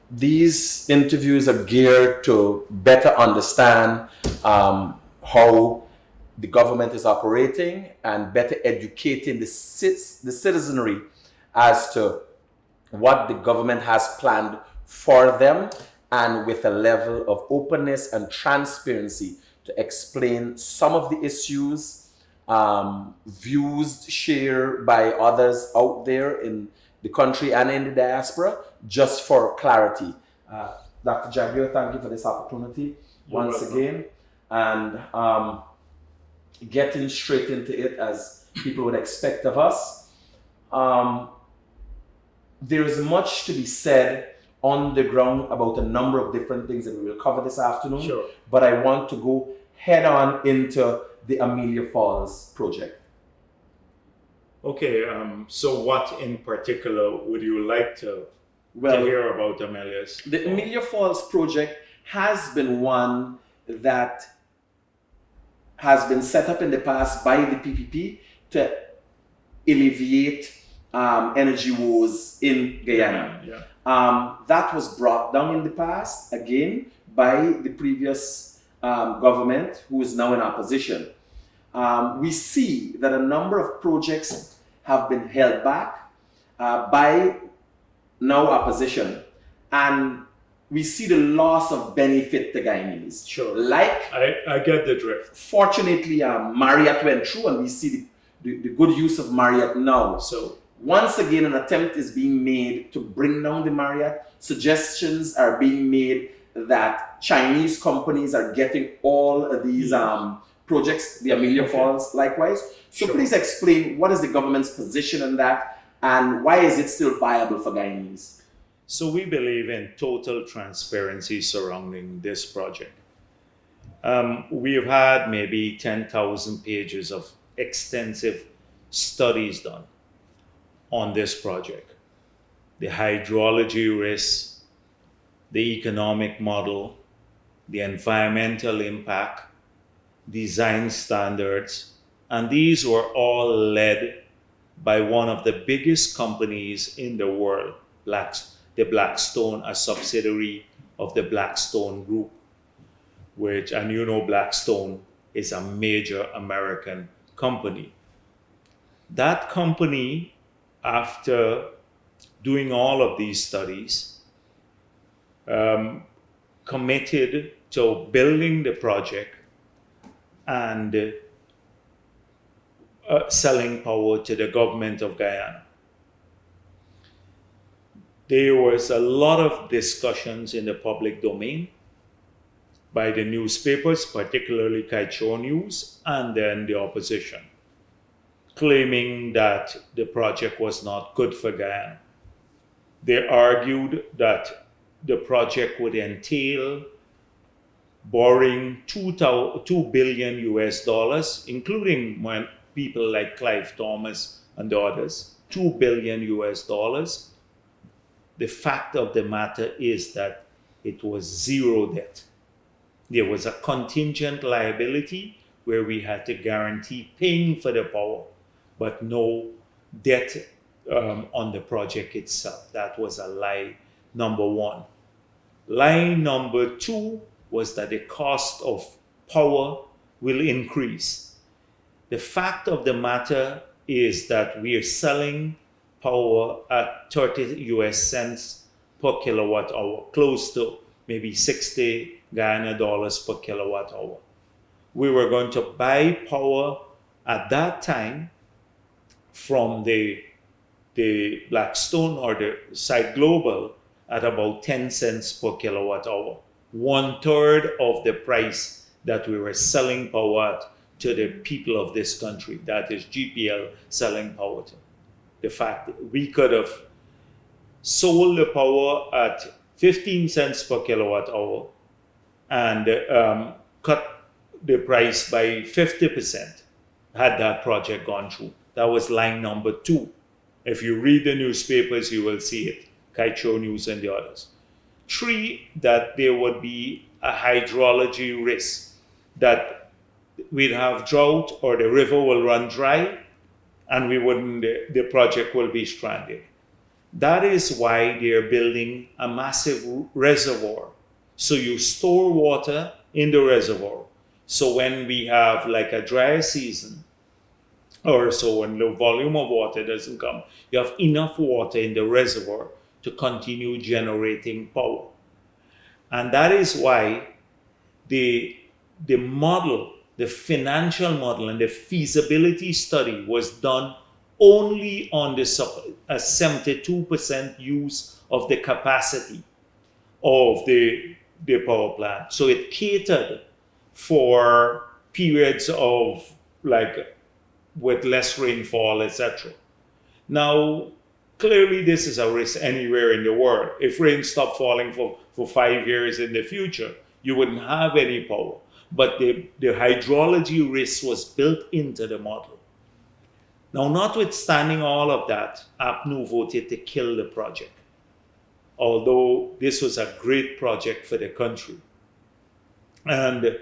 These interviews are geared to better understand how the government is operating and better educating the citizenry as to what the government has planned for them, and with a level of openness and transparency to explain some of the issues, views shared by others out there in the country and in the diaspora, just for clarity. Dr. Jagdeo, thank you for this opportunity You're once welcome. again. And getting straight into it as people would expect of us. Um, there is much to be said on the ground about a number of different things that we will cover this afternoon. Sure. But I want to go head on into the Amelia Falls project. Okay, so what in particular would you like to Well, hear about Amelia's? the Amelia Falls project has been one that has been set up in the past by the PPP to alleviate energy woes in Guyana. Yeah. That was brought down in the past, again, by the previous government, who is now in opposition. We see that a number of projects have been held back by now opposition, and we see the loss of benefit to Guyanese. Sure. Like, I get the drift. fortunately, Marriott went through, and we see the good use of Marriott now. So Once again, an attempt is being made to bring down the Marriott. Suggestions are being made that Chinese companies are getting all of these projects, the Amelia Okay. Falls likewise. So Sure. please explain, what is the government's position on that, and why is it still viable for Guyanese? So we believe in total transparency surrounding this project. We have had maybe 10,000 pages of extensive studies done on this project. The hydrology risks, the economic model, the environmental impact, design standards, and these were all led by one of the biggest companies in the world, the Blackstone, a subsidiary of the Blackstone Group, which, and you know, Blackstone is a major American company. That company, after doing all of these studies, committed to building the project and selling power to the government of Guyana. There was a lot of discussions in the public domain by the newspapers, particularly Kaichou News, and then the opposition, claiming that the project was not good for Guyana. They argued that the project would entail borrowing $2 billion US dollars, including when people like Clive Thomas and others, $2 billion US dollars. The fact of the matter is that it was zero debt. There was a contingent liability where we had to guarantee paying for the power, but no debt on the project itself. That was a lie number one. Lie number two was that the cost of power will increase. The fact of the matter is that we are selling power at 30 US cents per kilowatt hour, close to maybe 60 Guyana dollars per kilowatt hour. We were going to buy power at that time from the Blackstone or the Site Global at about 10 cents per kilowatt hour, 1/3 of the price that we were selling power at to the people of this country, that is GPL selling power to. The fact that we could have sold the power at 15 cents per kilowatt hour and cut the price by 50% had that project gone through. That was line number two. If you read the newspapers, you will see it, Kaichou News and the others. Three, that there would be a hydrology risk, that we'd have drought or the river will run dry and we wouldn't, the project will be stranded. That is why they're building a massive reservoir. So you store water in the reservoir. So when we have like a dry season, or so when the volume of water doesn't come, you have enough water in the reservoir to continue generating power. And that is why the model, the financial model and the feasibility study was done only on the 72% use of the capacity of the power plant. So it catered for periods of like with less rainfall, etc. Now, clearly this is a risk anywhere in the world. If rain stopped falling for 5 years in the future, you wouldn't have any power. But the hydrology risk was built into the model. Now, notwithstanding all of that, APNU voted to kill the project, although this was a great project for the country. And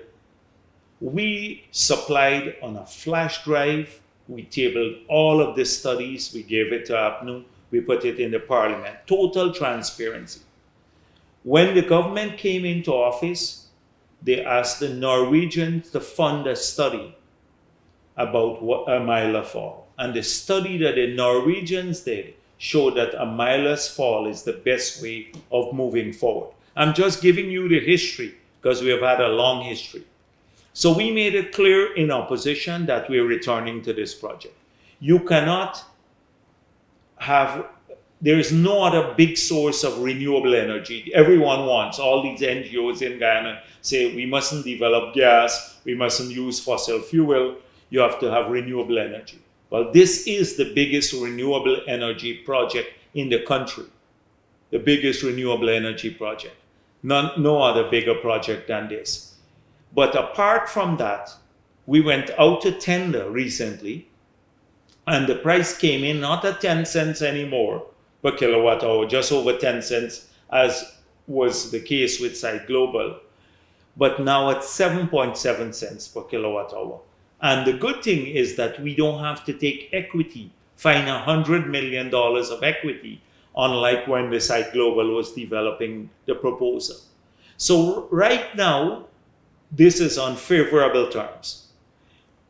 we supplied on a flash drive, we tabled all of the studies, we gave it to APNU, we put it in the parliament, total transparency. When the government came into office, they asked the Norwegians to fund a study about what a mile fall. And the study that the Norwegians did showed that a mileless fall is the best way of moving forward. I'm just giving you the history because we have had a long history. So we made it clear in opposition that we're returning to this project. You cannot have, there is no other big source of renewable energy. Everyone wants, all these NGOs in Guyana say we mustn't develop gas, we mustn't use fossil fuel, you have to have renewable energy. Well, this is the biggest renewable energy project in the country, the biggest renewable energy project. No other bigger project than this. But apart from that, we went out to tender recently, and the price came in not at 10 cents anymore per kilowatt hour, just over 10 cents, as was the case with Site Global, but now at 7.7 cents per kilowatt hour. And the good thing is that we don't have to take equity, find $100 million of equity, unlike when the Site Global was developing the proposal. So right now, this is on favorable terms.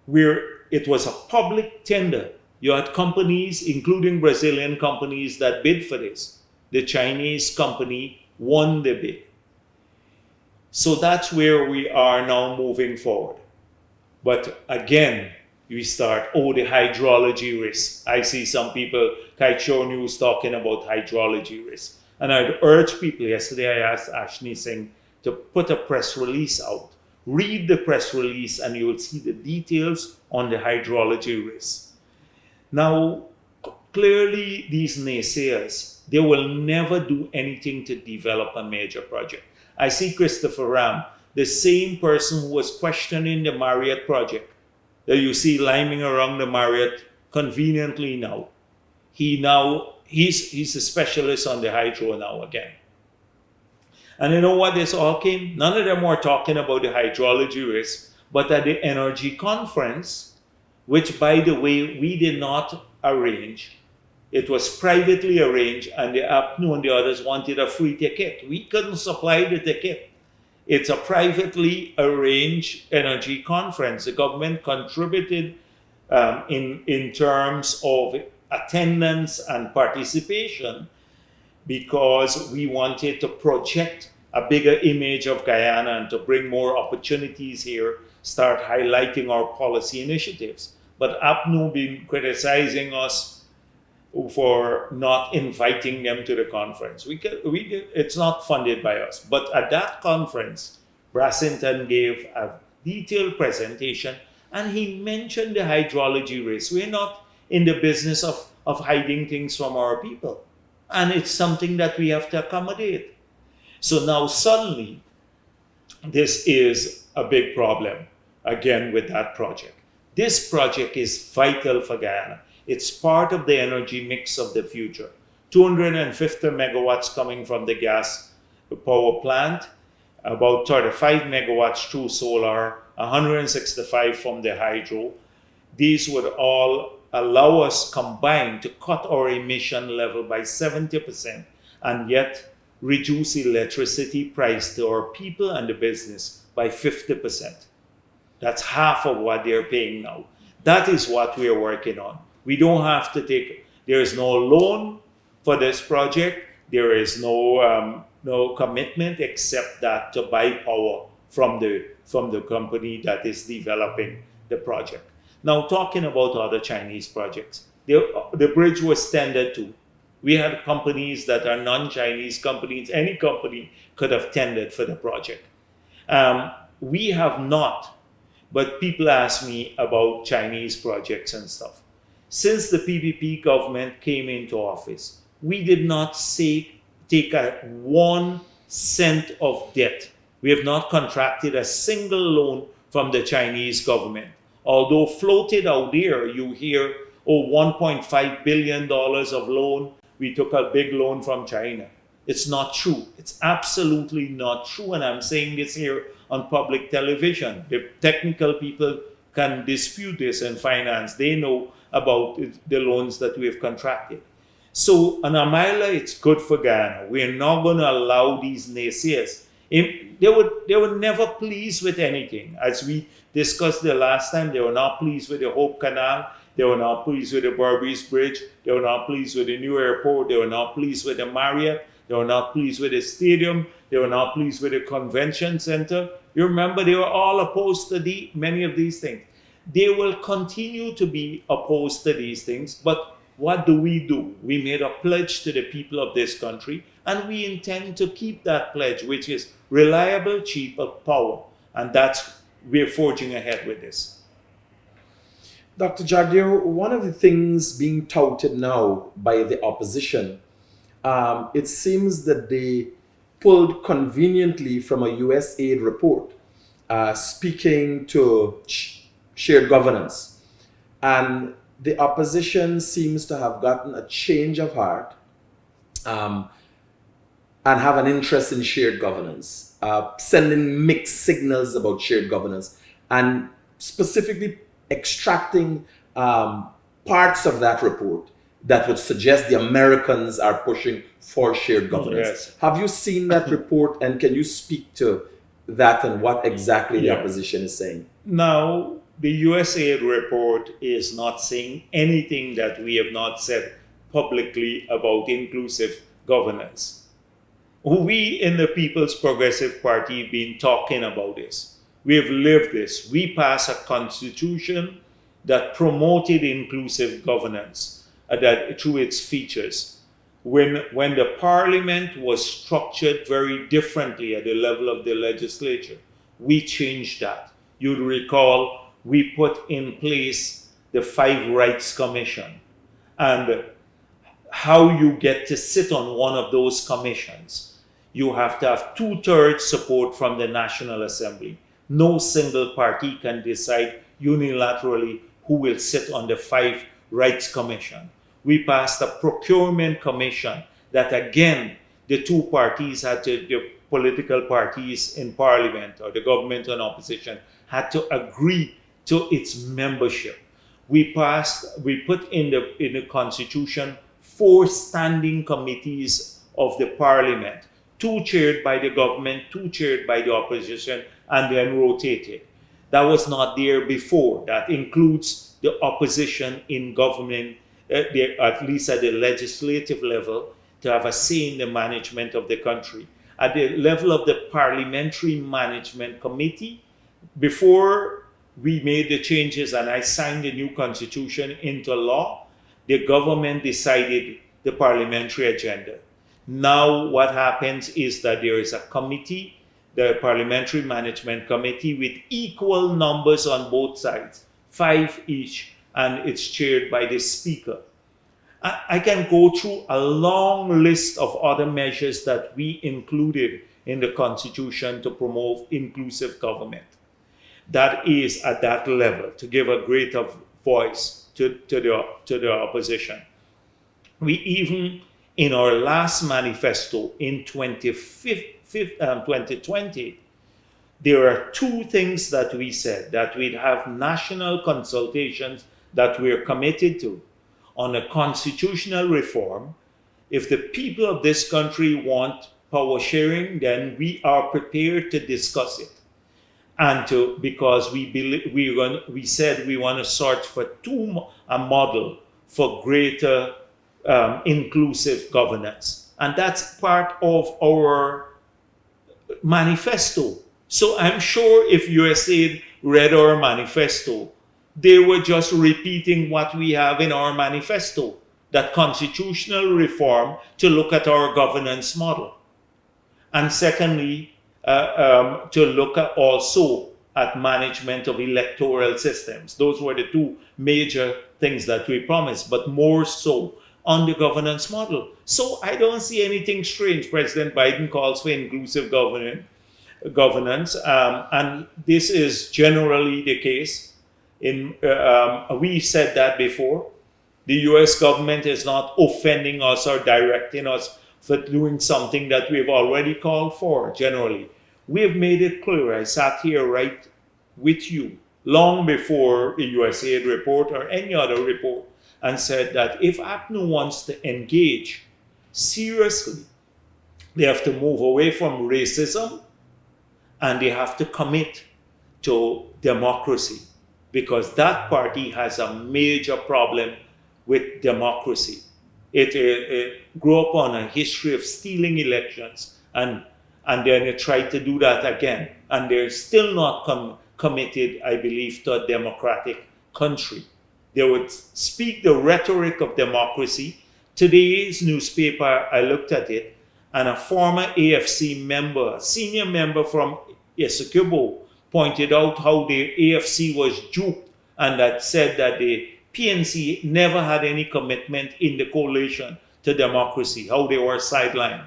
It was a public tender. You had companies, including Brazilian companies, that bid for this. The Chinese company won the bid. So that's where we are now moving forward. But again, we start, the hydrology risk. I see some people, Kaichou News, talking about hydrology risk. And I'd urge people, yesterday I asked Ashni Singh to put a press release out. Read the press release and you will see the details on the hydrology risk. Now, clearly these naysayers, they will never do anything to develop a major project. I see Christopher Ram, the same person who was questioning the Marriott project that you see liming around the Marriott conveniently now. He's a specialist on the hydro now again. And you know what this all came? None of them were talking about the hydrology risk, but at the energy conference, which by the way, we did not arrange. It was privately arranged and the APNU and the others wanted a free ticket. We couldn't supply the ticket. It's a privately arranged energy conference. The government contributed in terms of attendance and participation because we wanted to project a bigger image of Guyana and to bring more opportunities here, start highlighting our policy initiatives. But APNU been criticizing us for not inviting them to the conference. It's not funded by us. But at that conference, Brassington gave a detailed presentation and he mentioned the hydrology risk. We're not in the business of hiding things from our people. And it's something that we have to accommodate. So now suddenly, this is a big problem, again, with that project. This project is vital for Guyana. It's part of the energy mix of the future. 250 megawatts coming from the gas power plant, about 35 megawatts through solar, 165 from the hydro. These would all allow us combined to cut our emission level by 70% and yet reduce electricity price to our people and the business by 50%. That's half of what they're paying now. That is what we're working on. We don't have to take, there is no loan for this project. There is no commitment except that to buy power from the company that is developing the project. Now, talking about other Chinese projects, the bridge was tendered to. We had companies that are non-Chinese companies. Any company could have tendered for the project. We have not, but people ask me about Chinese projects and stuff. Since the PPP government came into office, we did not take a 1 cent of debt. We have not contracted a single loan from the Chinese government. Although floated out there, you hear, oh, $1.5 billion of loan. We took a big loan from China. It's not true. It's absolutely not true. And I'm saying this here on public television. The technical people can dispute this in finance. They know about the loans that we have contracted. So on Amila, it's good for Ghana. We're not going to allow these naysayers. They were never pleased with anything. As we discussed the last time, they were not pleased with the Hope Canal. They were not pleased with the Berbice Bridge. They were not pleased with the new airport. They were not pleased with the Marriott. They were not pleased with the stadium. They were not pleased with the convention center. You remember, they were all opposed to many of these things. They will continue to be opposed to these things, but what do? We made a pledge to the people of this country, and we intend to keep that pledge, which is reliable, cheap power. And we're forging ahead with this. Dr. Jagdeo, one of the things being touted now by the opposition, it seems that they pulled conveniently from a USAID report speaking to shared governance. And the opposition seems to have gotten a change of heart and have an interest in shared governance, sending mixed signals about shared governance, and specifically extracting parts of that report that would suggest the Americans are pushing for shared governance. Yes. Have you seen that report, and can you speak to that and what exactly the opposition is saying? Now, the USAID report is not saying anything that we have not said publicly about inclusive governance. We in the People's Progressive Party have been talking about this. We have lived this. We passed a constitution that promoted inclusive governance through its features. When the parliament was structured very differently at the level of the legislature, we changed that. You'd recall we put in place the 5 Rights Commission, and how you get to sit on one of those commissions. You have to have 2/3 support from the National Assembly. No single party can decide unilaterally who will sit on the 5 Rights Commission. We passed a procurement commission that, again, the two parties the political parties in parliament, or the government and opposition, had to agree to its membership. We put in the constitution 4 standing committees of the parliament, 2 chaired by the government, 2 chaired by the opposition, and then rotated. That was not there before. That includes the opposition in government, at least at the legislative level, to have a say in the management of the country. At the level of the Parliamentary Management Committee, before we made the changes and I signed the new constitution into law, the government decided the parliamentary agenda. Now what happens is that there is a committee, the Parliamentary Management Committee, with equal numbers on both sides, 5 each, and it's chaired by the Speaker. I can go through a long list of other measures that we included in the Constitution to promote inclusive government. That is at that level, to give a greater voice to the opposition. We even, in our last manifesto in 2020, there are 2 things that we said: that we'd have national consultations that we're committed to on a constitutional reform. If the people of this country want power sharing, then we are prepared to discuss it. And to, because we believe, we said we want to search for a model for greater inclusive governance. And that's part of our manifesto. So I'm sure if USAID read our manifesto, they were just repeating what we have in our manifesto, that constitutional reform to look at our governance model. And secondly, to look at also at management of electoral systems. Those were the two major things that we promised, but more so on the governance model. So I don't see anything strange. President Biden calls for inclusive governance, and this is generally the case. We said that before. The US government is not offending us or directing us for doing something that we've already called for generally. We have made it clear. I sat here right with you long before the USAID report or any other report and said that if APNU wants to engage seriously, they have to move away from racism and they have to commit to democracy, because that party has a major problem with democracy. It grew up on a history of stealing elections, and then it tried to do that again. And they're still not committed, I believe, to a democratic country. They would speak the rhetoric of democracy. Today's newspaper, I looked at it, and a former AFC member, a senior member from Essequibo, pointed out how the AFC was duped, and that said that the PNC never had any commitment in the coalition to democracy, how they were sidelined,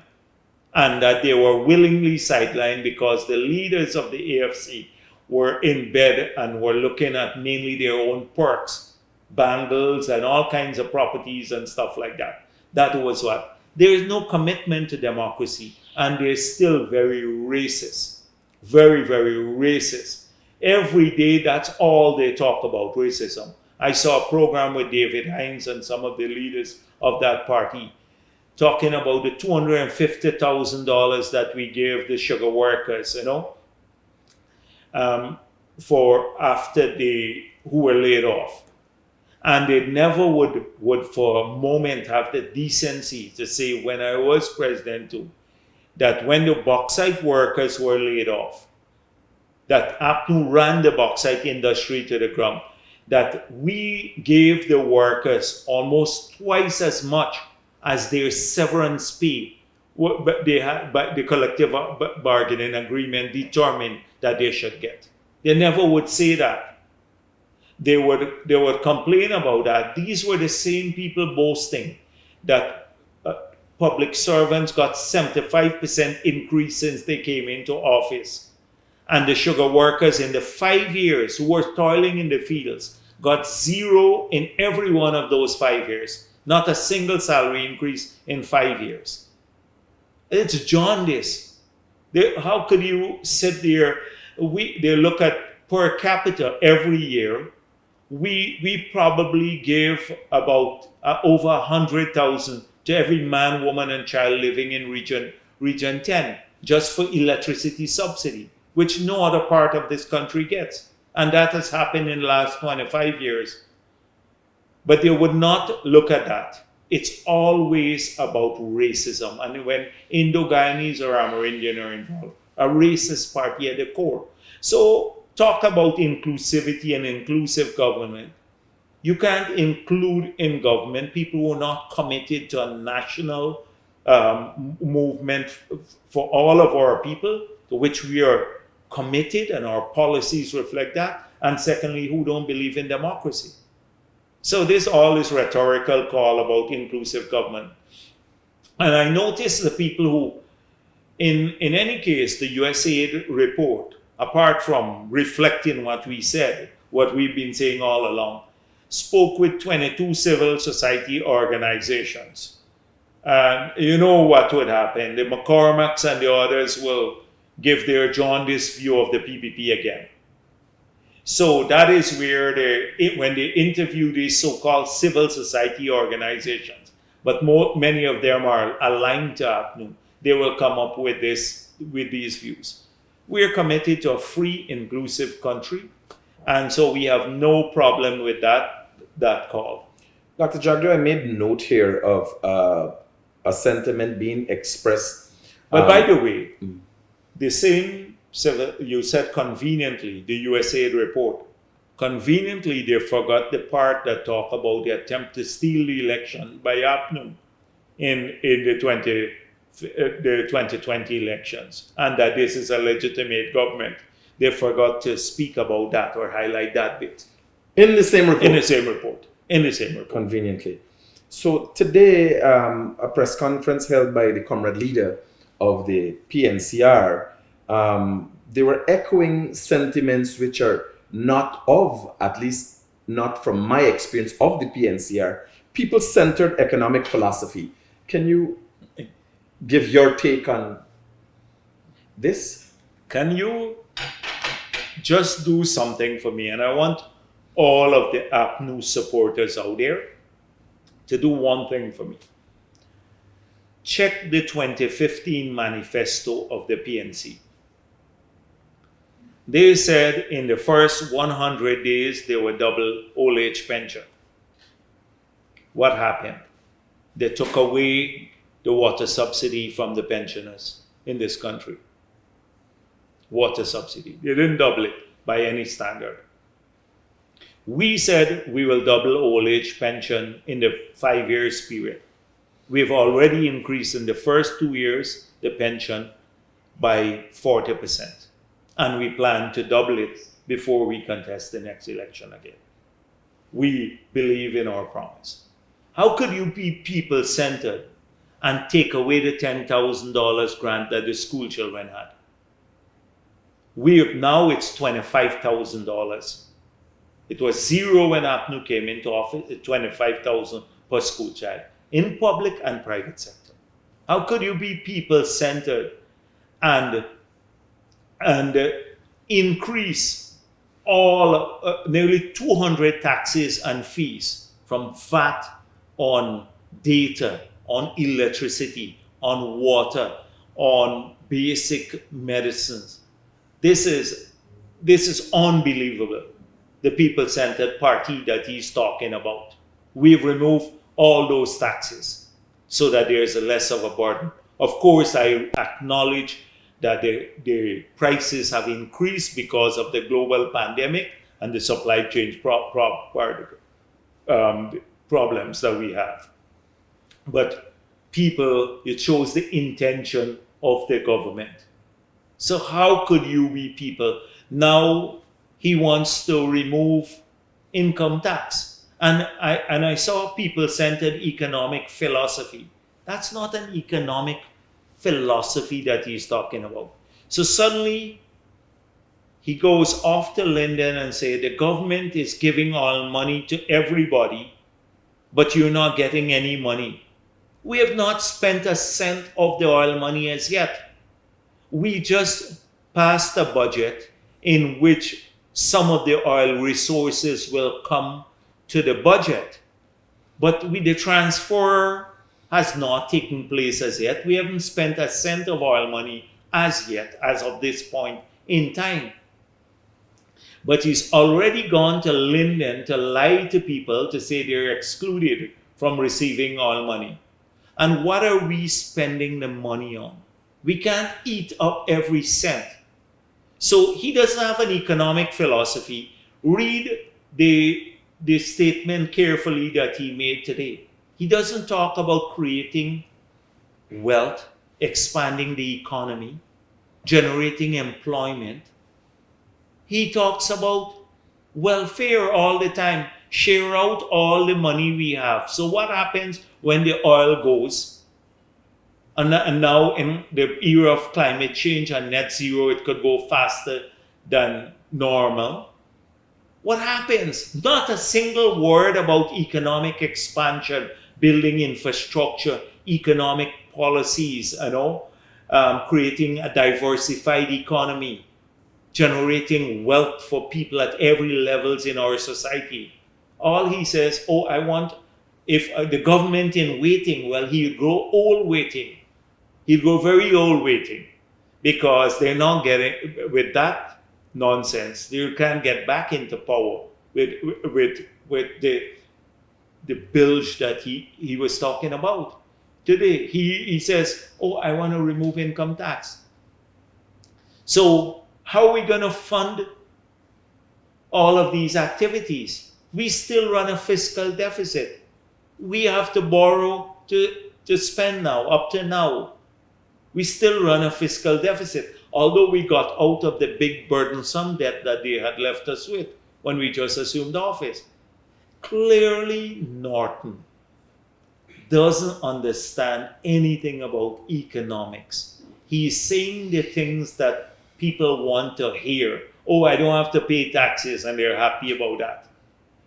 and that they were willingly sidelined because the leaders of the AFC were in bed and were looking at mainly their own perks, bangles and all kinds of properties and stuff like that. That was what. There is no commitment to democracy, and they're still very racist. Very, very racist. Every day, that's all they talk about, racism. I saw a program with David Hines and some of the leaders of that party talking about the $250,000 that we gave the sugar workers, for after who were laid off. And they never would for a moment have the decency to say, when I was president too, that when the bauxite workers were laid off, that APNU ran the bauxite industry to the ground, that we gave the workers almost twice as much as their severance pay. But the collective bargaining agreement determined that they should get. They never would say that. They would complain about that. These were the same people boasting that public servants got 75% increase since they came into office. And the sugar workers in the 5 years who were toiling in the fields got zero in every one of those 5 years. Not a single salary increase in 5 years. It's jaundice. How could you sit there? They look at per capita every year. We probably give about over 100,000 to every man, woman, and child living in region 10 just for electricity subsidy, which no other part of this country gets. And that has happened in the last 25 years. But they would not look at that. It's always about racism. And when Indo-Guyanese or Amerindian are involved, a racist party at the core. So talk about inclusivity and inclusive government. You can't include in government people who are not committed to a national movement for all of our people, to which we are committed and our policies reflect that. And secondly, who don't believe in democracy. So this all is rhetorical call about inclusive government. And I noticed the people who, in any case, the USAID report, apart from reflecting what we said, what we've been saying all along, spoke with 22 civil society organizations. And you know what would happen. The McCormacks and the others will give their jaundiced view of the PPP again. So that is where when they interview these so-called civil society organizations, but many of them are aligned to APNU, they will come up with these views. We are committed to a free, inclusive country, and so we have no problem with that call. Dr. Jagdeo, I made note here of a sentiment being expressed. But by the way, the same, you said conveniently, the USAID report, conveniently they forgot the part that talk about the attempt to steal the election by APNU in the 2020 elections, and that this is a legitimate government. They forgot to speak about that or highlight that bit. In the same report? In the same report. In the same report. Conveniently. So today, a press conference held by the comrade leader of the PNCR, they were echoing sentiments which are not of, at least not from my experience of the PNCR, people-centered economic philosophy. Can you give your take on this? Can you just do something for me? And I want all of the APNU supporters out there to do one thing for me. Check the 2015 manifesto of the PNC. They said in the first 100 days they would double old age pension. What happened? They took away the water subsidy from the pensioners in this country. Water subsidy. They didn't double it by any standard. We said we will double old age pension in the 5 years period. We've already increased in the first 2 years the pension by 40%. And we plan to double it before we contest the next election again. We believe in our promise. How could you be people-centered and take away the $10,000 grant that the school children had? Now it's $25,000. It was zero when APNU came into office, $25,000 per school child, in public and private sector. How could you be people-centered and increase all nearly 200 taxes and fees, from VAT on data, on electricity, on water, on basic medicines? This is unbelievable. The people-centered party that he's talking about. We've removed all those taxes so that there's less of a burden. Of course, I acknowledge that the prices have increased because of the global pandemic and the supply chain problems that we have. But people, it shows the intention of the government. So how could you be people? Now he wants to remove income tax. And I saw people-centered economic philosophy. That's not an economic philosophy that he's talking about. So suddenly he goes off to Linden and say the government is giving all money to everybody, but you're not getting any money. We have not spent a cent of the oil money as yet. We just passed a budget in which some of the oil resources will come to the budget. But the transfer has not taken place as yet. We haven't spent a cent of oil money as yet, as of this point in time. But he's already gone to Linden to lie to people to say they're excluded from receiving oil money. And what are we spending the money on? We can't eat up every cent. So he doesn't have an economic philosophy. Read the statement carefully that he made today. He doesn't talk about creating wealth, expanding the economy, generating employment. He talks about welfare all the time. Share out all the money we have. So what happens when the oil goes? And now in the era of climate change and net zero, it could go faster than normal. What happens? Not a single word about economic expansion, building infrastructure, economic policies, creating a diversified economy. generating wealth for people at every levels in our society. All he says, oh, I want, if the government in waiting, well, he'll grow old waiting. He'll grow very old waiting because they're not getting, with that nonsense, they can't get back into power with the bilge that he was talking about. Today, he says, oh, I want to remove income tax. So how are we going to fund all of these activities? We still run a fiscal deficit. We have to borrow to spend now, up to now. We still run a fiscal deficit, although we got out of the big burdensome debt that they had left us with when we just assumed office. Clearly, Norton doesn't understand anything about economics. He's saying the things that people want to hear. Oh, I don't have to pay taxes, and they're happy about that.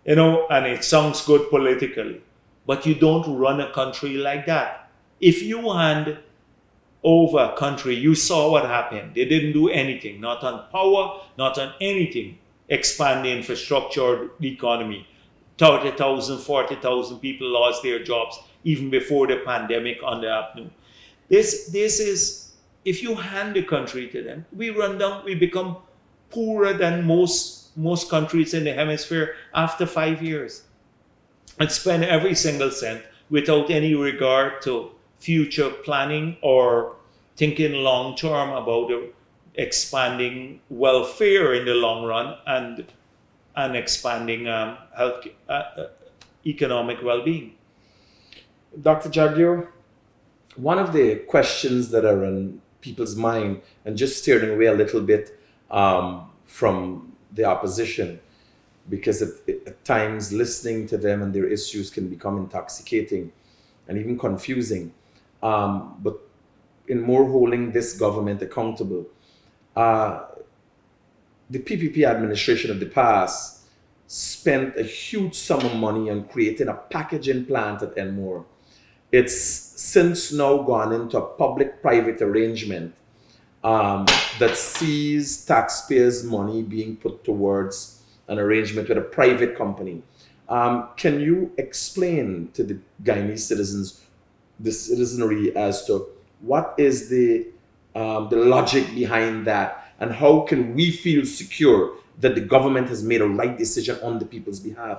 And it sounds good politically. But you don't run a country like that. If you hand over a country, you saw what happened. They didn't do anything, not on power, not on anything. Expand the infrastructure, the economy. 30,000, 40,000 people lost their jobs even before the pandemic on the avenue. This is, if you hand the country to them, we run down, we become poorer than most countries in the hemisphere after 5 years. And spend every single cent without any regard to future planning or thinking long term about expanding welfare in the long run and expanding health, economic well-being. Dr. Jagdeo, one of the questions that are in people's mind, and just steering away a little bit from the opposition, because at times listening to them and their issues can become intoxicating and even confusing. But in more holding this government accountable, the PPP administration of the past spent a huge sum of money on creating a packaging plant at Enmore. It's since now gone into a public-private arrangement that sees taxpayers' money being put towards an arrangement with a private company. Can you explain to the Guyanese citizens, the citizenry, as to what is the logic behind that, and how can we feel secure that the government has made a right decision on the people's behalf?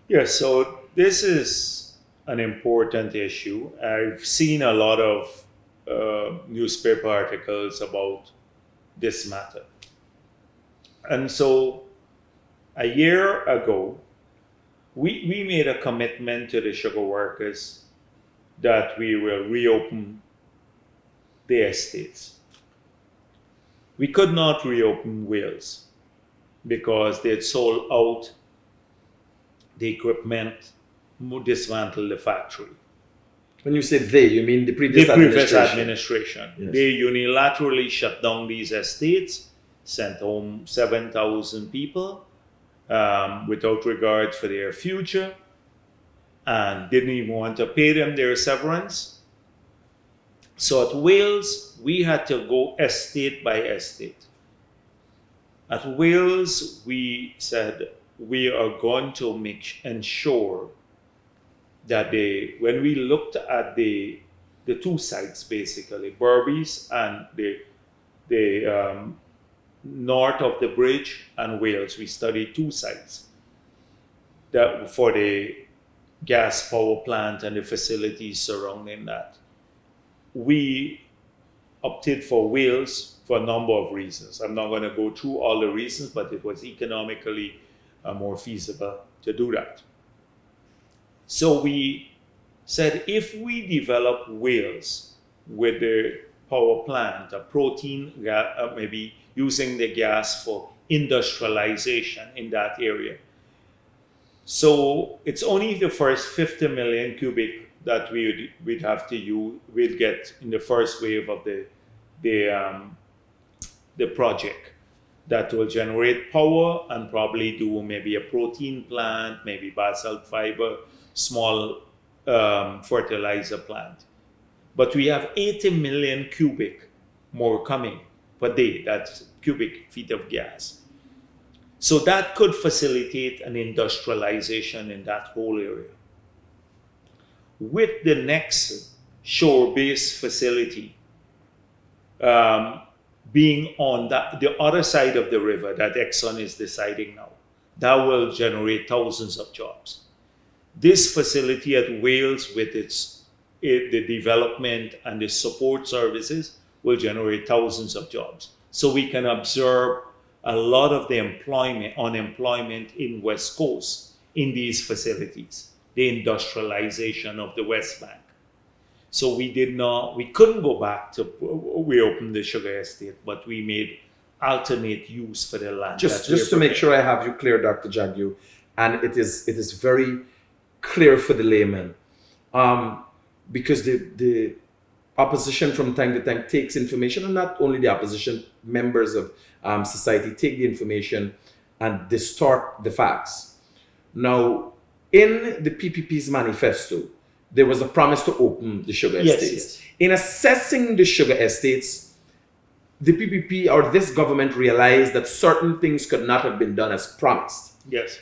Yes, so this is an important issue. I've seen a lot of newspaper articles about this matter. And so a year ago, we made a commitment to the sugar workers that we will reopen the estates. We could not reopen Wales because they had sold out the equipment, dismantled the factory. When you say they, you mean the previous administration. Yes. They unilaterally shut down these estates, sent home 7,000 people without regard for their future, and didn't even want to pay them their severance. So at Wales, we had to go estate by estate. At Wales, we said we are going to ensure that when we looked at the two sites, basically, Berbice and the north of the bridge and Wales, we studied two sites that for the gas power plant and the facilities surrounding that. We opted for Wales for a number of reasons. I'm not going to go through all the reasons, but it was economically more feasible to do that. So we said if we develop Wales with the power plant, a protein, maybe using the gas for industrialization in that area. So it's only the first 50 million cubic that we'd have to use, we'd get in the first wave of the project that will generate power and probably do maybe a protein plant, maybe basalt fiber, small fertilizer plant. But we have 80 million cubic more coming per day. That's cubic feet of gas. So that could facilitate an industrialization in that whole area. With the next shore-based facility um, being on the other side of the river that Exxon is deciding now, that will generate thousands of jobs. This facility at Wales, with the development and the support services, will generate thousands of jobs. So we can observe a lot of the unemployment in West Coast in these facilities, the industrialization of the West Bank. So we couldn't go back to reopen the sugar estate, but we made alternate use for the land. Just to make sure I have you clear, Dr. Jagdeo, and it is very clear for the layman, because the opposition from time to time takes information, and not only the opposition, members of society take the information and distort the facts. Now, in the PPP's manifesto, there was a promise to open the sugar estates. Yes. In assessing the sugar estates, the PPP or this government realized that certain things could not have been done as promised. Yes.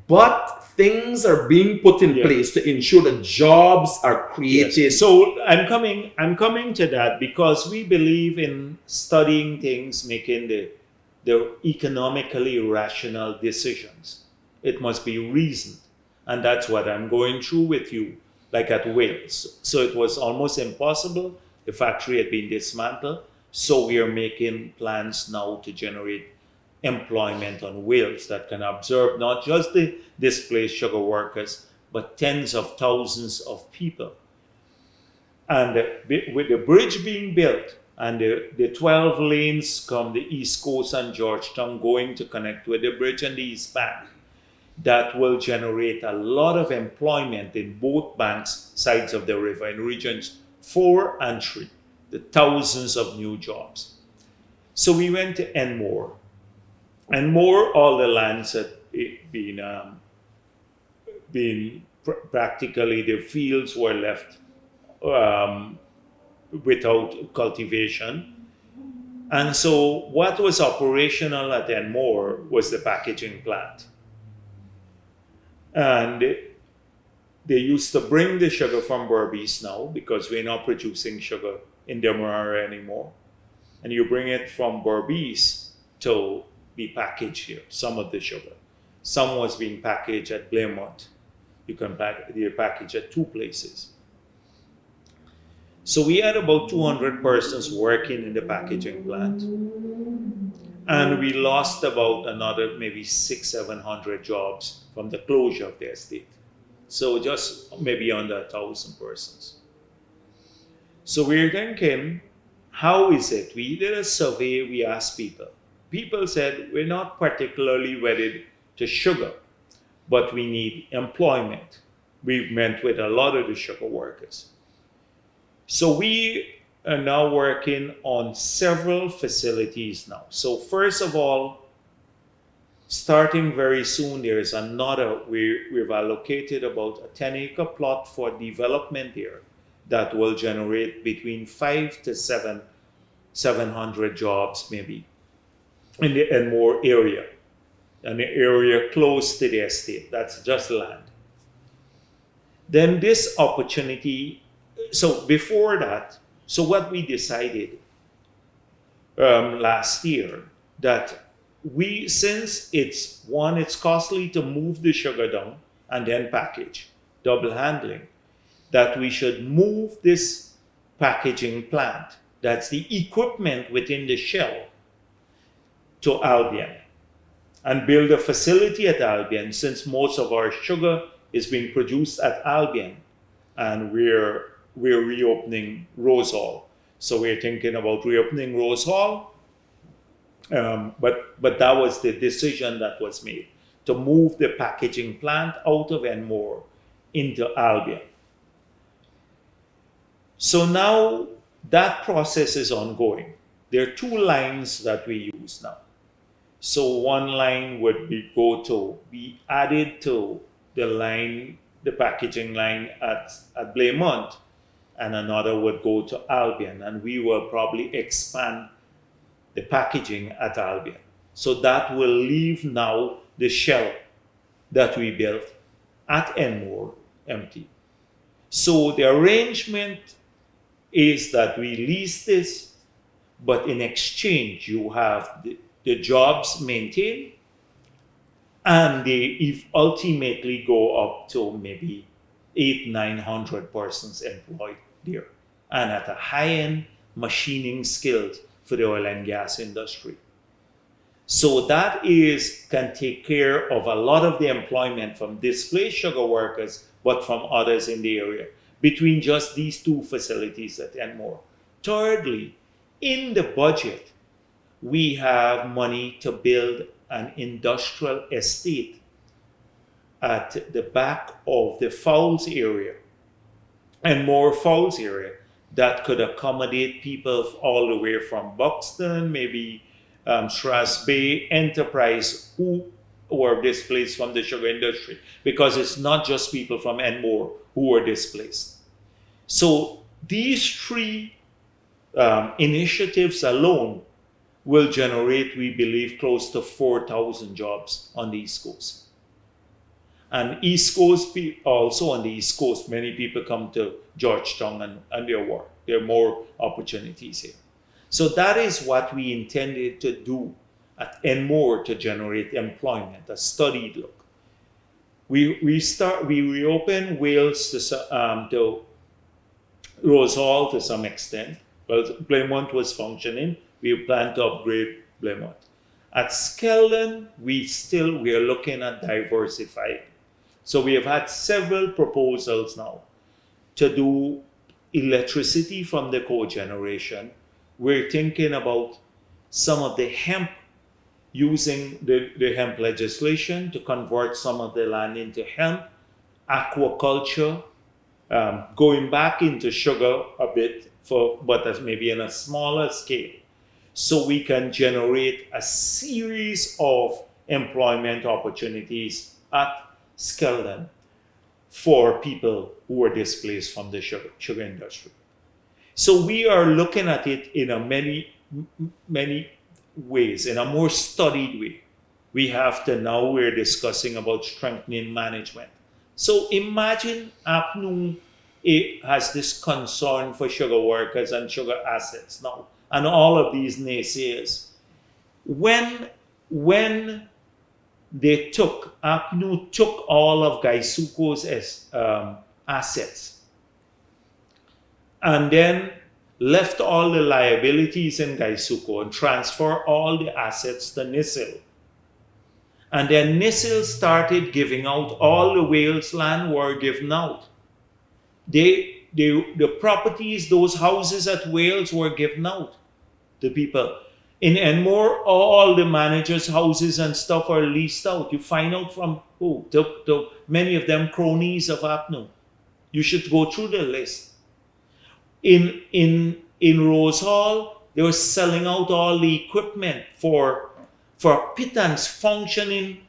But things are being put in place to ensure that jobs are created. Yes. So I'm coming to that because we believe in studying things, making the economically rational decisions. It must be reasoned. And that's what I'm going through with you, like at Wales. So it was almost impossible. The factory had been dismantled. So we are making plans now to generate employment on Wales that can absorb not just the displaced sugar workers, but tens of thousands of people. And with the bridge being built and the 12 lanes from the East Coast and Georgetown going to connect with the bridge and the East Bank, that will generate a lot of employment in both banks, sides of the river, in regions 4 and 3, the thousands of new jobs. So we went to Enmore. Enmore, all the lands had been practically, the fields were left without cultivation. And so what was operational at Enmore was the packaging plant. And they used to bring the sugar from Berbice now because we're not producing sugar in Demerara anymore. And you bring it from Berbice to be packaged here, some of the sugar. Some was being packaged at Blairmont. You can package at 2 places. So we had about 200 persons working in the packaging plant. And we lost about another maybe 600-700 jobs from the closure of the estate. So just maybe under 1,000 persons. So we're thinking, how is it? We did a survey, we asked people. People said, we're not particularly wedded to sugar, but we need employment. We met with a lot of the sugar workers. So we are now working on several facilities now. So first of all, starting very soon, there is another, we've allocated about a 10-acre plot for development here that will generate between 5 to 700 jobs maybe in the Enmore area, and the area close to the estate. That's just land. Then this opportunity, so before that, so what we decided last year, that since it's costly to move the sugar down and then package, double handling, that we should move this packaging plant, that's the equipment within the shell, to Albion and build a facility at Albion, since most of our sugar is being produced at Albion and we're reopening Rose Hall. So we're thinking about reopening Rose Hall, but that was the decision that was made, to move the packaging plant out of Enmore into Albion. So now that process is ongoing. There are 2 lines that we use now. So one line would be added to the packaging line at Blairmont, and another would go to Albion, and we will probably expand the packaging at Albion. So that will leave now the shell that we built at Enmore empty. So the arrangement is that we lease this, but in exchange you have the jobs maintained, and they ultimately go up to maybe 800-900 persons employed there, and at a high-end machining skills for the oil and gas industry. So that can take care of a lot of the employment from displaced sugar workers, but from others in the area, between just these two facilities at Enmore. Thirdly, in the budget, we have money to build an industrial estate at the back of the Fowles area, Enmore Fowles area, that could accommodate people all the way from Buxton, maybe Shras Bay, Enterprise, who were displaced from the sugar industry, because it's not just people from Enmore who were displaced. So these three initiatives alone will generate, we believe, close to 4,000 jobs on the East Coast. And East Coast, also on the East Coast, many people come to Georgetown and there are more opportunities here. So that is what we intended to do at Enmore to generate employment, a studied look. We reopened Wales to Rose Hall to some extent. Well, Blaymont was functioning. We plan to upgrade Blaymont. At Skeldon, we are looking at diversifying. So we have had several proposals now to do electricity from the cogeneration. We're thinking about some of the hemp, using the hemp legislation to convert some of the land into hemp, aquaculture, going back into sugar a bit, but as maybe in a smaller scale, so we can generate a series of employment opportunities at Skeldon for people who are displaced from the sugar industry. So we are looking at it in many ways, in a more studied way. We're discussing about strengthening management. So imagine APNU has this concern for sugar workers and sugar assets now, and all of these naysayers. When APNU took all of Gaisuko's assets, and then left all the liabilities in Gaisuko and transferred all the assets to NISIL. And then NISIL started giving out, all the Wales land were given out. The properties, those houses at Wales were given out to people. In Enmore, all the managers' houses and stuff are leased out. You find out from who? Many of them cronies of APNU. You should go through the list. In Rose Hall, they were selling out all the equipment for pittance. Functioning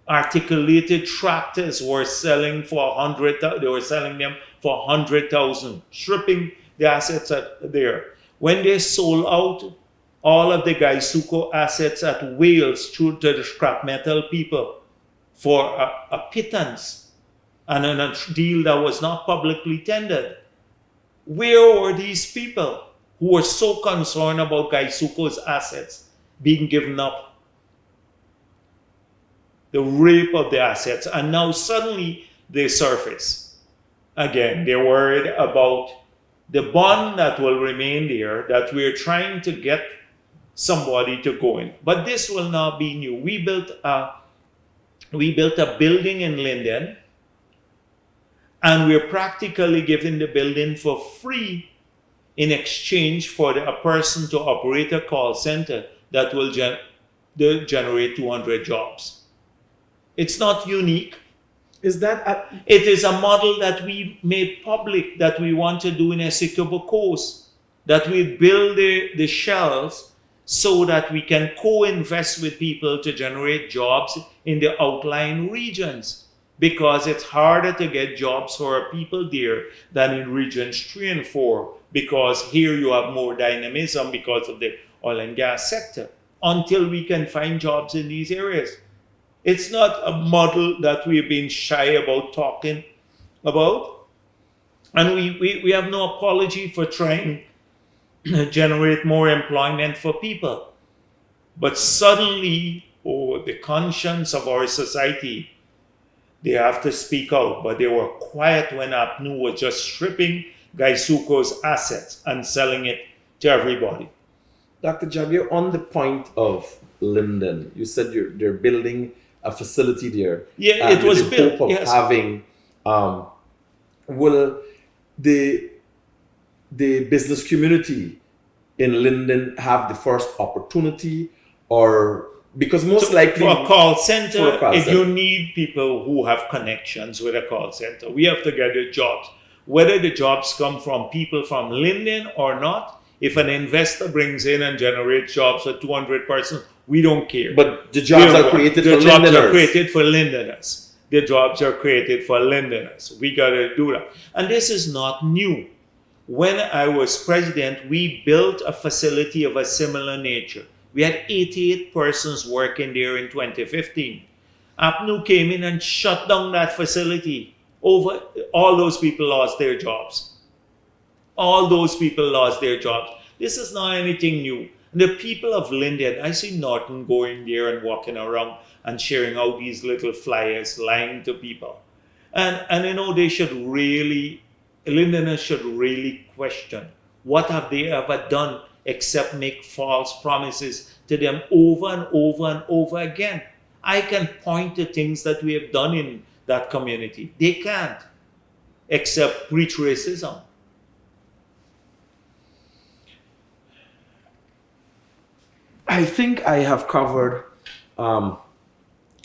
articulated tractors were selling for 100,000. They were selling them for 100,000, stripping the assets there. When they sold out all of the Gaisuko assets at Wales through to the scrap metal people for a pittance and a deal that was not publicly tendered. Where were these people who were so concerned about Gaisuko's assets being given up? The rape of the assets, and now suddenly they surface. Again, they're worried about the bond that will remain there, that we're trying to get somebody to go in. But this will not be new. We built a building in Linden, and we're practically giving the building for free in exchange for a person to operate a call center that will generate 200 jobs. It's not unique. It is a model that we made public that we want to do in Essequibo Coast, that we build the shells so that we can co-invest with people to generate jobs in the outlying regions, because it's harder to get jobs for our people there than in regions 3 and 4, because here you have more dynamism because of the oil and gas sector until we can find jobs in these areas. It's not a model that we've been shy about talking about. And we have no apology for trying to generate more employment for people. But suddenly, oh, the conscience of our society, they have to speak out. But they were quiet when APNU was just stripping Gaisuko's assets and selling it to everybody. Dr. Jagdeo, on the point of Linden, you said they're building a facility there. Yeah, it was with the built. hope of Yes. having, will the business community in Linden have the first opportunity, or because most likely For a call center, for a call if center. you need people who have connections with a call center, we have to get the jobs. Whether the jobs come from people from Linden or not, if an investor brings in and generates jobs for 200 persons, we don't care. But the jobs are created the for jobs Lindeners. are created for Lindeners. The jobs are created for Lindeners. We got to do that. And this is not new. When I was president, we built a facility of a similar nature. We had 88 persons working there in 2015. APNU came in and shut down that facility. Over all those people lost their jobs. All those people lost their jobs. This is not anything new. The people of Linden, I see Norton going there and walking around and sharing out these little flyers, lying to people. And you know, they should really, Lindeners should really question what have they ever done except make false promises to them over and over and over again. I can point to things that we have done in that community. They can't, except preach racism. I think I have covered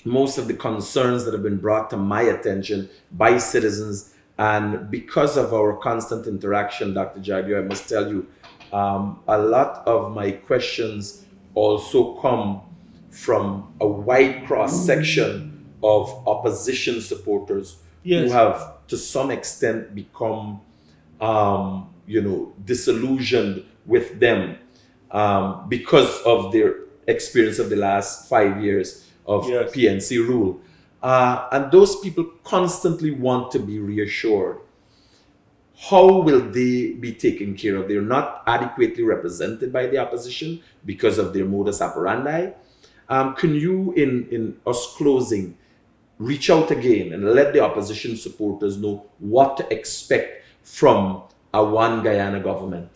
most of the concerns that have been brought to my attention by citizens. And because of our constant interaction, Dr. Jagdeo, I must tell you, a lot of my questions also come from a wide cross section of opposition supporters Yes. who have, to some extent, become, disillusioned with them because of their experience of the last 5 years of Yes. PNC rule. And those people constantly want to be reassured. How will they be taken care of? They're not adequately represented by the opposition because of their modus operandi. Can you, in us closing, reach out again and let the opposition supporters know what to expect from a One Guyana government?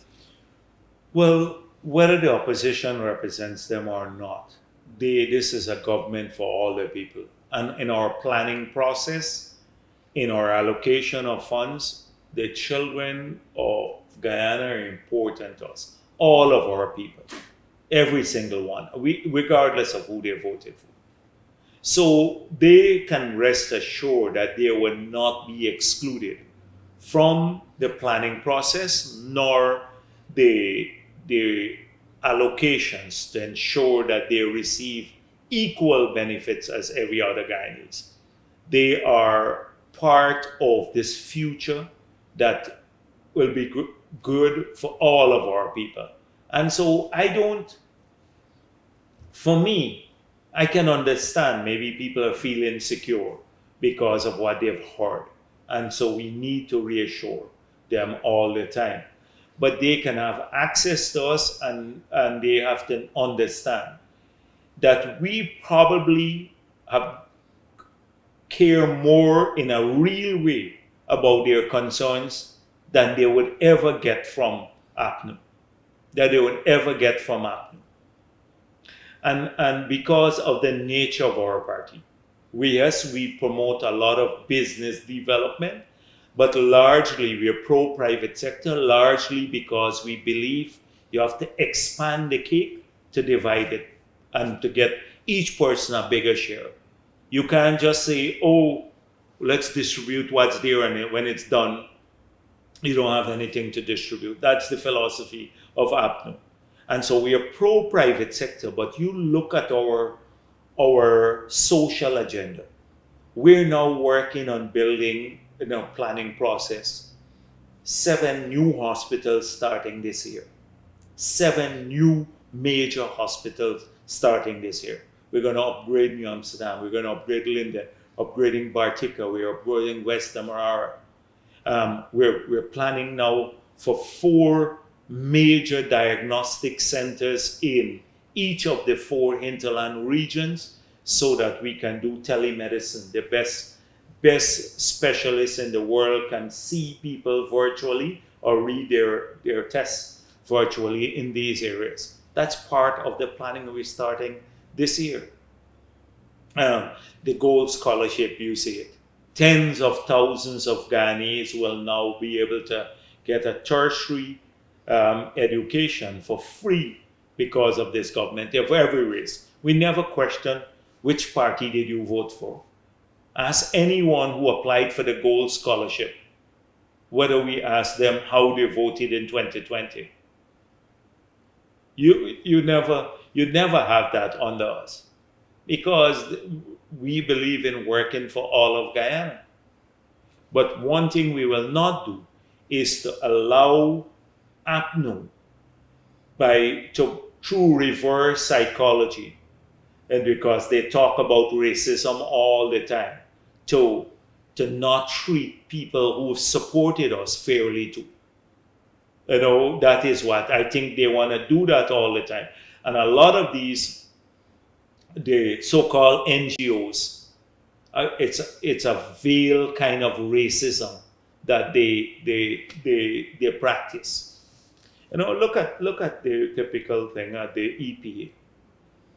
Well, whether the opposition represents them or not, this is a government for all the people. And in our planning process, in our allocation of funds, the children of Guyana are important to us. All of our people, every single one, regardless of who they voted for. So they can rest assured that they will not be excluded from the planning process nor the allocations to ensure that they receive equal benefits as every other Guyanese. They are part of this future that will be good for all of our people. And so for me, I can understand maybe people are feeling insecure because of what they've heard. And so we need to reassure them all the time. But they can have access to us and they have to understand that we probably care more in a real way about their concerns than they would ever get from APNU. And because of the nature of our party, we promote a lot of business development, but largely we are pro-private sector, largely because we believe you have to expand the cake to divide it and to get each person a bigger share. You can't just say, oh, let's distribute what's there, and when it's done, you don't have anything to distribute. That's the philosophy of APNU. And so we are pro-private sector, but you look at our social agenda. We're now working on building, in our planning process, 7 new hospitals starting this year. 7 new major hospitals starting this year. We're going to upgrade New Amsterdam. We're going to upgrade Linden, upgrading Bartica. We're upgrading West Demerara. We're planning now for 4 major diagnostic centers in each of the 4 hinterland regions so that we can do telemedicine. The best specialists in the world can see people virtually or read their tests virtually in these areas. That's part of the planning we're starting this year. The Gold Scholarship, you see it. Tens of thousands of Ghanaians will now be able to get a tertiary education for free because of this government of every race. We never question which party did you vote for. Ask anyone who applied for the Gold Scholarship whether we ask them how they voted in 2020. You never have that under us because we believe in working for all of Guyana. But one thing we will not do is to allow APNU through reverse psychology, and because they talk about racism all the time, to not treat people who supported us fairly too. That is what I think they want to do that all the time. And a lot of the so-called NGOs, it's a veiled kind of racism that they practice. Look at the typical thing at the EPA.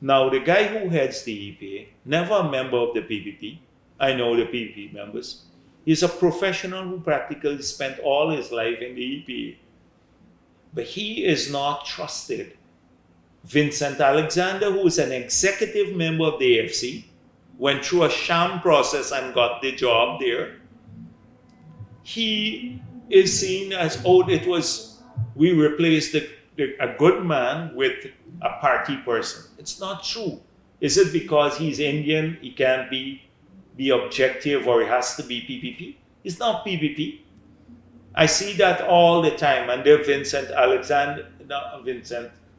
Now, the guy who heads the EPA, never a member of the PPP. I know the PPP members. He's a professional who practically spent all his life in the EPA. But he is not trusted. Vincent Alexander, who is an executive member of the AFC, went through a sham process and got the job there. He is seen as, we replaced a good man with a party person. It's not true. Is it because he's Indian, he can't be objective, or he has to be PPP? It's not PPP. I see that all the time, and then Vincent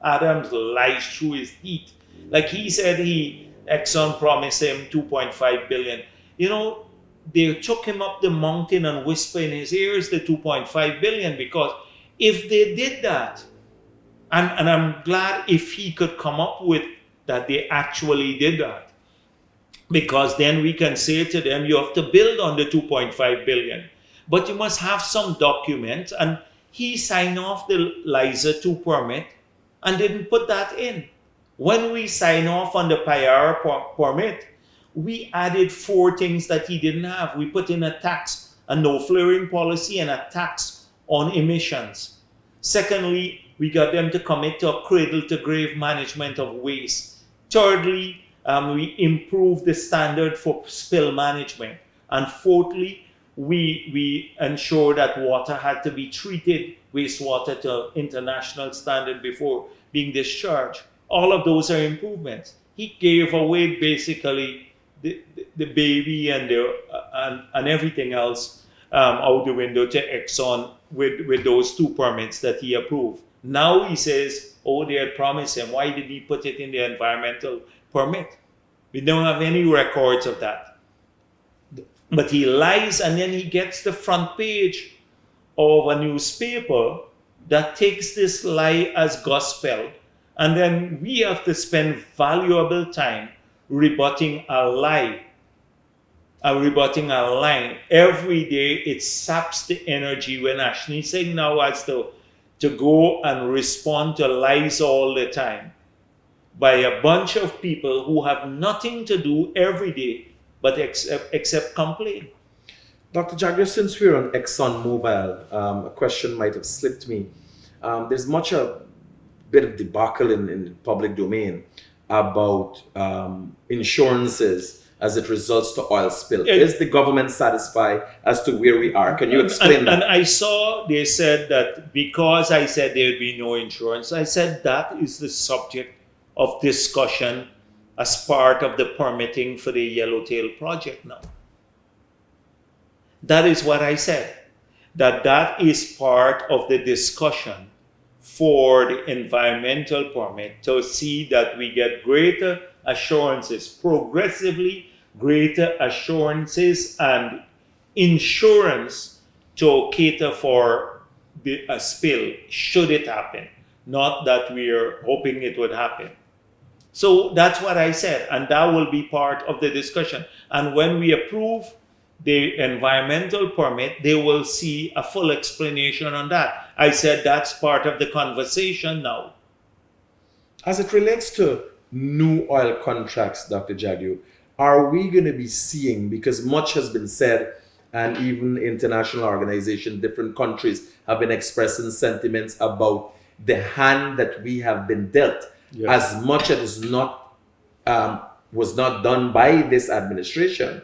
Adams lies through his teeth. Like he said, Exxon promised him 2.5 billion. They took him up the mountain and whisper in his ears the 2.5 billion, because if they did that, and I'm glad if he could come up with that they actually did that, because then we can say to them, you have to build on the 2.5 billion. But you must have some documents, and he signed off the LISA 2 permit and didn't put that in. When we sign off on the Payara permit, we added 4 things that he didn't have. We put in a tax, a no flaring policy, and a tax on emissions. Secondly, we got them to commit to a cradle-to-grave management of waste. Thirdly, we improved the standard for spill management. And fourthly, we ensured that water had to be treated, wastewater, to international standard before being discharged. All of those are improvements. He gave away basically the baby and everything else out the window to Exxon with those 2 permits that he approved. Now he says, they had promised him. Why did he put it in the environmental permit? We don't have any records of that. But he lies, and then he gets the front page of a newspaper that takes this lie as gospel. And then we have to spend valuable time rebutting a lie. Every day it saps the energy when Ashley saying now has to go and respond to lies all the time by a bunch of people who have nothing to do every day but except complain. Dr. Jagdeo, since we're on ExxonMobil, a question might have slipped me. There's a bit of debacle in the public domain about insurances as it results to oil spill. Is the government satisfied as to where we are? Can you explain that? And I saw they said that because I said there would be no insurance, I said that is the subject of discussion as part of the permitting for the Yellowtail project now. That is what I said, that is part of the discussion for the environmental permit to see that we get greater assurances, progressively greater assurances and insurance to cater for a spill should it happen, not that we are hoping it would happen. So that's what I said, and that will be part of the discussion. And when we approve the environmental permit, they will see a full explanation on that. I said that's part of the conversation now. As it relates to new oil contracts, Dr. Jagdeo, are we going to be seeing, because much has been said, and even international organizations, different countries have been expressing sentiments about the hand that we have been dealt, Yes. as much as not was not done by this administration.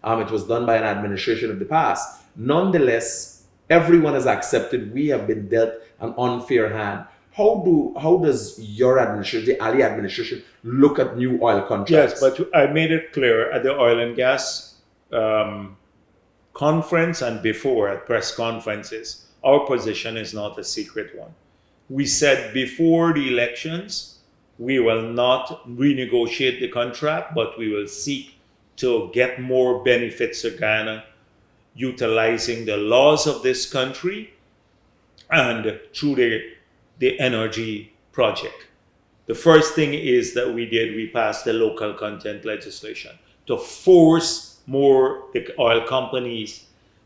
It was done by an administration of the past. Nonetheless, everyone has accepted we have been dealt an unfair hand. How does your administration, the Ali administration, look at new oil contracts? Yes, but I made it clear at the oil and gas conference and before at press conferences, our position is not a secret one. We said before the elections, we will not renegotiate the contract, but we will seek to get more benefits to Ghana, utilizing the laws of this country and through the energy project. The first thing is that we passed the local content legislation to force more the oil companies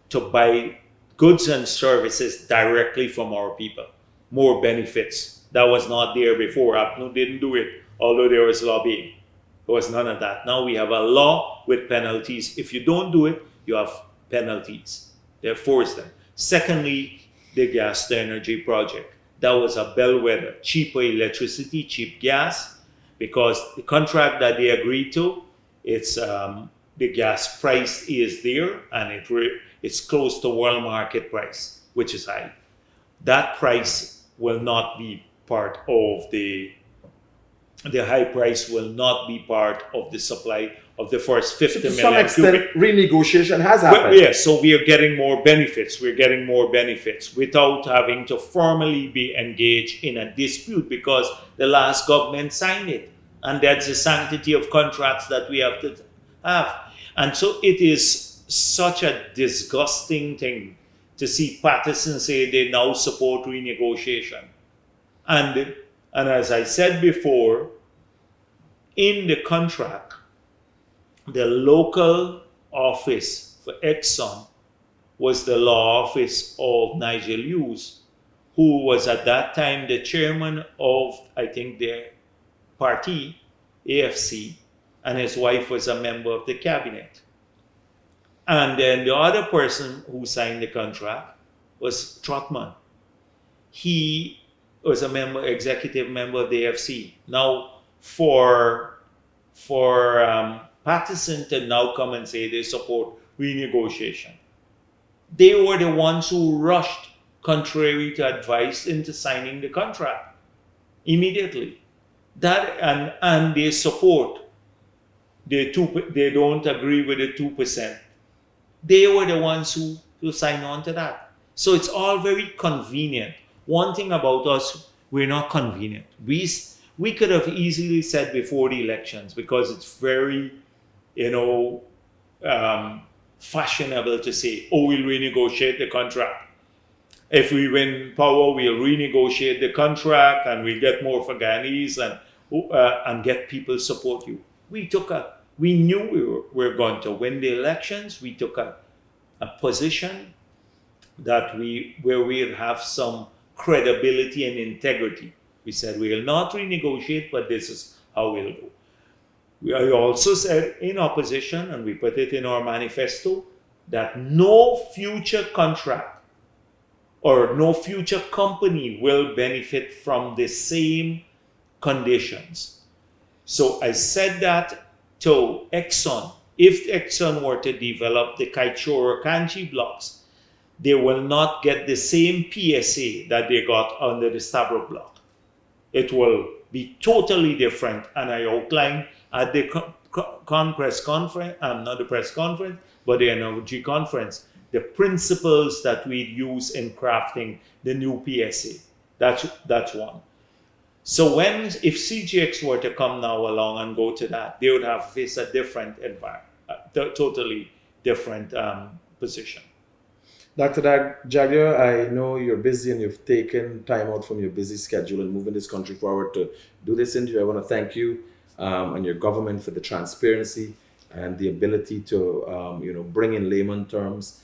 to buy goods and services directly from our people, more benefits. That was not there before. APNU didn't do it, although there was lobbying. There was none of that. Now we have a law with penalties. If you don't do it, you have penalties. They force them. Secondly, the gas to energy project. That was a bellwether. Cheaper electricity, cheap gas, because the contract that they agreed to, it's the gas price is there and it's close to world market price, which is high. That price will not be part of the high price will not be part of the supply of the first 50 to million. some extent, renegotiation has happened. Yes, so we are getting more benefits. We're getting more benefits without having to formally be engaged in a dispute because the last government signed it. And that's the sanctity of contracts that we have to have. And so it is such a disgusting thing to see Patterson say they now support renegotiation. And as I said before, in the contract, the local office for Exxon was the law office of Nigel Hughes, who was at that time the chairman of, I think, their party, AFC, and his wife was a member of the cabinet. And then the other person who signed the contract was Trotman. He was a executive member of the AFC. Now, for Patterson to now come and say they support renegotiation, they were the ones who rushed, contrary to advice, into signing the contract immediately. That and they support they don't agree with the 2%. They were the ones who signed on to that. So it's all very convenient. One thing about us, we're not convenient. We could have easily said before the elections, because it's very, fashionable to say, oh, we'll renegotiate the contract. If we win power, we'll renegotiate the contract and we'll get more for Ghanaians and get people support you. We knew we were going to win the elections. We took a position that where we'd have some credibility and integrity. We said we will not renegotiate, but this is how we'll go. We also said in opposition, and we put it in our manifesto, that no future contract or no future company will benefit from the same conditions. So I said that to Exxon. If Exxon were to develop the Kaichoro Kanchi blocks, they will not get the same PSA that they got under the Stabroek block. It will be totally different. And I outlined at the press conference, not the press conference, but the energy conference, the principles that we use in crafting the new PSA. That's one. So if CGX were to come now along and go to that, they would have faced a different environment, totally different position. Dr. Jagdeo, I know you're busy and you've taken time out from your busy schedule and moving this country forward to do this interview. I want to thank you and your government for the transparency and the ability to, bring in layman terms,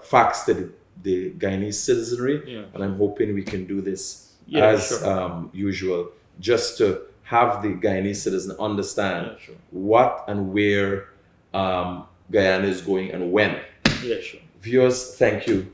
facts to the Guyanese citizenry. Yeah. And I'm hoping we can do this Yeah, as sure. usual, just to have the Guyanese citizen understand Yeah, sure. what and where Guyana is going and when. Yeah, sure. Viewers, thank you.